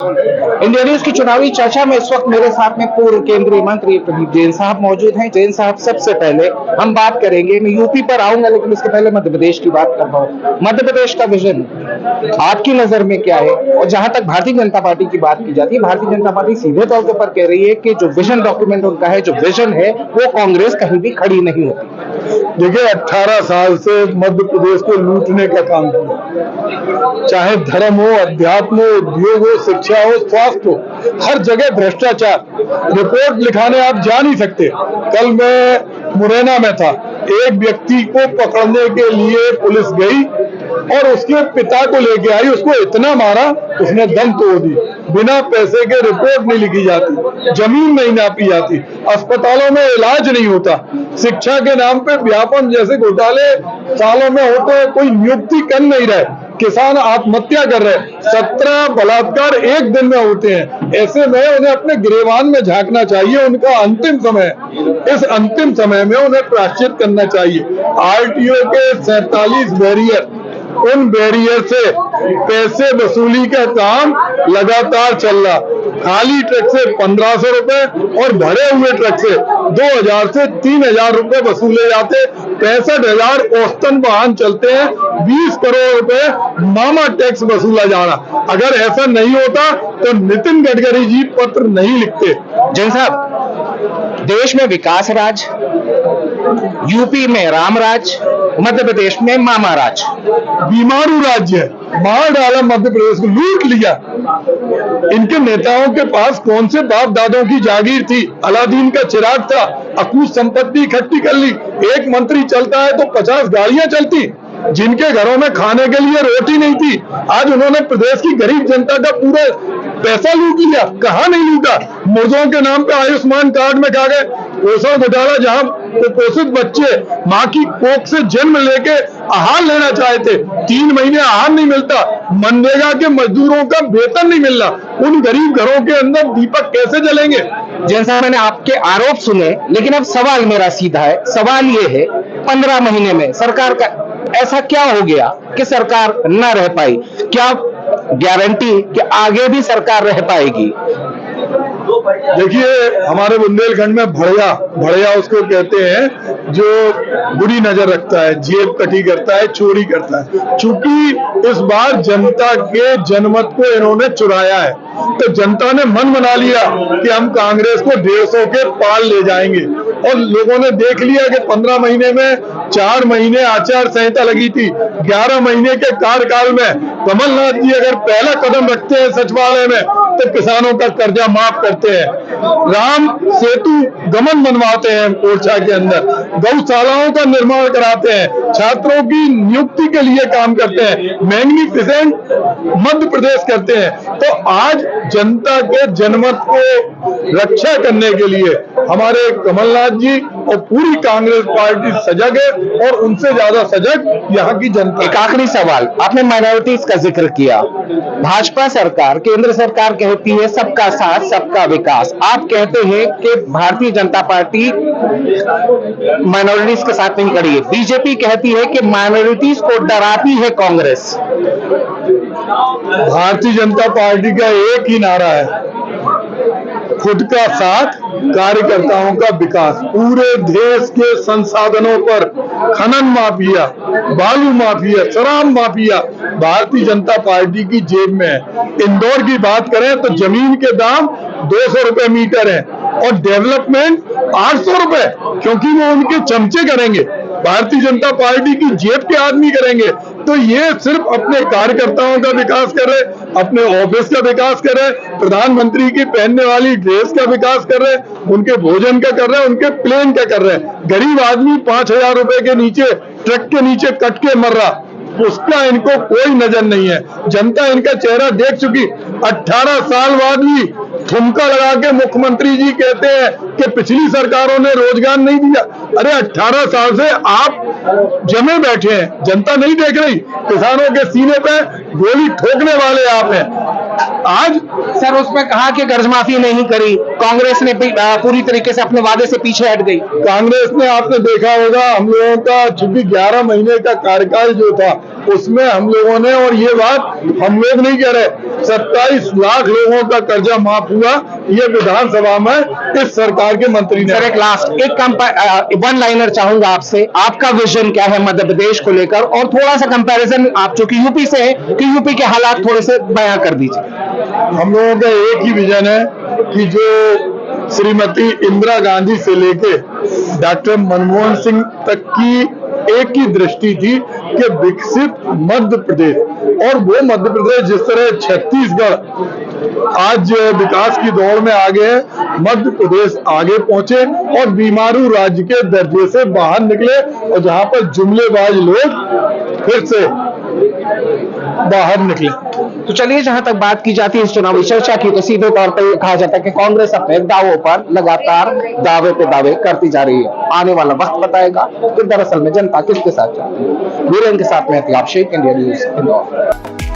India news की चुनावी चर्चा में इस वक्त मेरे साथ में पूर्व केंद्रीय मंत्री प्रदीप जैन साहब मौजूद हैं। जैन साहब, सबसे पहले हम बात करेंगे, मैं यूपी पर आऊंगा लेकिन उसके पहले मध्य प्रदेश की बात कर रहा हूँ। मध्य प्रदेश का विजन आपकी नजर में क्या है? और जहां तक भारतीय जनता पार्टी की बात की जाती है, भारतीय जनता पार्टी सीधे तौर पर कह रही है कि जो विजन डॉक्यूमेंट उनका है, जो विजन है, वो कांग्रेस कहीं भी खड़ी नहीं होती। देखिए, 18 साल से मध्य प्रदेश को लूटने का काम किया, चाहे धर्म हो, अध्यात्म हो, उद्योग हो, शिक्षा हो, स्वास्थ्य हो, हर जगह भ्रष्टाचार। रिपोर्ट लिखाने आप जा नहीं सकते। कल मैं मुरैना में था, एक व्यक्ति को पकड़ने के लिए पुलिस गई और उसके पिता को लेके आई, उसको इतना मारा उसने दम तोड़ दी। बिना पैसे के रिपोर्ट नहीं लिखी जाती, जमीन नहीं नापी जाती, अस्पतालों में इलाज नहीं होता, शिक्षा के नाम पे व्यापम जैसे घोटाले सालों में होते हैं, कोई नियुक्ति कर नहीं रहे, किसान आत्महत्या कर रहे, 17 बलात्कार एक दिन में होते हैं। ऐसे में उन्हें अपने गिरेबान में झांकना चाहिए। उनका अंतिम समय, इस अंतिम समय में उन्हें प्रायश्चित करना चाहिए। आरटीओ के 47 बैरियर, उन बैरियर से पैसे वसूली का काम लगातार चल रहा। खाली ट्रक से 1500 रुपए और भरे हुए ट्रक से 2000 से 3000 रुपए वसूले जाते। 65,000 औसतन वाहन चलते हैं, 20 करोड़ रुपए मामा टैक्स वसूला जा रहा। अगर ऐसा नहीं होता तो नितिन गडकरी जी पत्र नहीं लिखते। जैन साहब, देश में विकास राज, यूपी में राम राज, मध्य प्रदेश में मामा राज, बीमारू राज्य है। मार डाला मध्य प्रदेश को, लूट लिया। इनके नेताओं के पास कौन से बाप दादों की जागीर थी? अलादीन का चिराग था, अकूत संपत्ति इकट्ठी कर ली। एक मंत्री चलता है तो 50 गाड़ियां चलती। जिनके घरों में खाने के लिए रोटी नहीं थी, आज उन्होंने प्रदेश की गरीब जनता का पूरा पैसा लूट लिया। कहाँ नहीं लूटा? मुर्दों के नाम पे आयुष्मान कार्ड में खा गए। पोषण घोटाला, जहां कुपोषित बच्चे मां की कोख से जन्म लेके आहार लेना चाहते, 3 महीने आहार नहीं मिलता। मनरेगा के मजदूरों का वेतन नहीं मिल रहा। उन गरीब घरों के अंदर दीपक कैसे जलेंगे? जैन साहब, मैंने आपके आरोप सुने, लेकिन अब सवाल मेरा सीधा है। सवाल ये है, 15 महीने में सरकार का ऐसा क्या हो गया कि सरकार न रह पाई? क्या गारंटी कि आगे भी सरकार रह पाएगी? देखिए, हमारे बुंदेलखंड में भड़िया उसको कहते हैं जो बुरी नजर रखता है, जेब कटी करता है, चोरी करता है। चूंकि इस बार जनता के जनमत को इन्होंने चुराया है, तो जनता ने मन बना लिया कि हम कांग्रेस को 150 के पार ले जाएंगे। और लोगों ने देख लिया कि 15 महीने में 4 महीने आचार संहिता लगी थी। 11 महीने के कार्यकाल में कमलनाथ जी अगर पहला कदम रखते हैं सचिवालय में तो किसानों का कर्जा माफ करते हैं, राम सेतु गमन बनवाते हैं ओरछा के अंदर, गौशालाओं का निर्माण कराते हैं, छात्रों की नियुक्ति के लिए काम करते हैं, मैग्निफिसेंट मध्य प्रदेश करते हैं। तो आज जनता के जनमत को रक्षा करने के लिए हमारे कमलनाथ जी और पूरी कांग्रेस पार्टी सजग है, और उनसे ज्यादा सजग यहाँ की जनता। एक आखिरी सवाल, आपने माइनॉरिटीज का जिक्र किया। भाजपा सरकार, केंद्र सरकार कहती है सबका साथ सबका विकास। आप कहते हैं कि भारतीय जनता पार्टी माइनॉरिटीज के साथ नहीं खड़ी है। बीजेपी कहती है कि माइनॉरिटीज को डराती है कांग्रेस। भारतीय जनता पार्टी का एक ही नारा है, खुद का साथ, कार्यकर्ताओं का विकास। पूरे देश के संसाधनों पर खनन माफिया, बालू माफिया, शराब माफिया भारतीय जनता पार्टी की जेब में है। इंदौर की बात करें तो जमीन के दाम 200 रुपए मीटर है और डेवलपमेंट 800 रुपए, क्योंकि वो उनके चमचे करेंगे, भारतीय जनता पार्टी की जेब के आदमी करेंगे। तो ये सिर्फ अपने कार्यकर्ताओं का विकास कर रहे, अपने ऑफिस का विकास कर रहे, प्रधानमंत्री की पहनने वाली ड्रेस का विकास कर रहे, उनके भोजन का कर रहे, उनके प्लेन का कर रहे। गरीब आदमी 5000 रुपए के नीचे, ट्रक के नीचे कट के मर रहा, उसका इनको कोई नजर नहीं है। जनता इनका चेहरा देख चुकी। 18 साल बाद भी ठुमका लगा के मुख्यमंत्री जी कहते हैं कि पिछली सरकारों ने रोजगार नहीं दिया। अरे 18 साल से आप जमे बैठे हैं, जनता नहीं देख रही। किसानों के सीने पे गोली ठोकने वाले आप हैं। आज सर उसमें कहा कि कर्ज माफी नहीं करी, कांग्रेस ने पूरी तरीके से अपने वादे से पीछे हट गई। कांग्रेस ने, आपने देखा होगा, हम लोगों का चूंकि 11 महीने का कार्यकाल जो था उसमें हम लोगों ने, और ये बात हम लोग नहीं कह रहे, 27 लाख लोगों का कर्जा माफ हुआ, ये विधानसभा में इस सरकार के मंत्री ने। सर एक लास्ट एक वन लाइनर चाहूंगा आपसे, आपका विजन क्या है मध्य प्रदेश को लेकर, और थोड़ा सा कंपैरिजन, आप जो कि यूपी से हैं, कि यूपी के हालात थोड़े से बयां कर दीजिए। हम लोगों का एक ही विजन है कि जो श्रीमती इंदिरा गांधी से लेके डॉक्टर मनमोहन सिंह तक की एक ही दृष्टि थी कि विकसित मध्य प्रदेश, और वो मध्य प्रदेश जिस तरह छत्तीसगढ़ आज विकास की दौड़ में आगे है, मध्य प्रदेश आगे पहुंचे और बीमारू राज्य के दर्जे से बाहर निकले, और जहां पर जुमलेबाज लोग फिर से बाहर निकले। तो चलिए, जहां तक बात की जाती है इस चुनावी चर्चा की, तो सीधे तौर पर कहा जाता है कि कांग्रेस अपने दावों पर लगातार दावे पे दावे करती जा रही है। आने वाला वक्त बताएगा कि दरअसल में जनता किसके साथ चाहती है। वीरेंद्र के साथ में हथियाब शेख, इंडिया न्यूज इंदौर।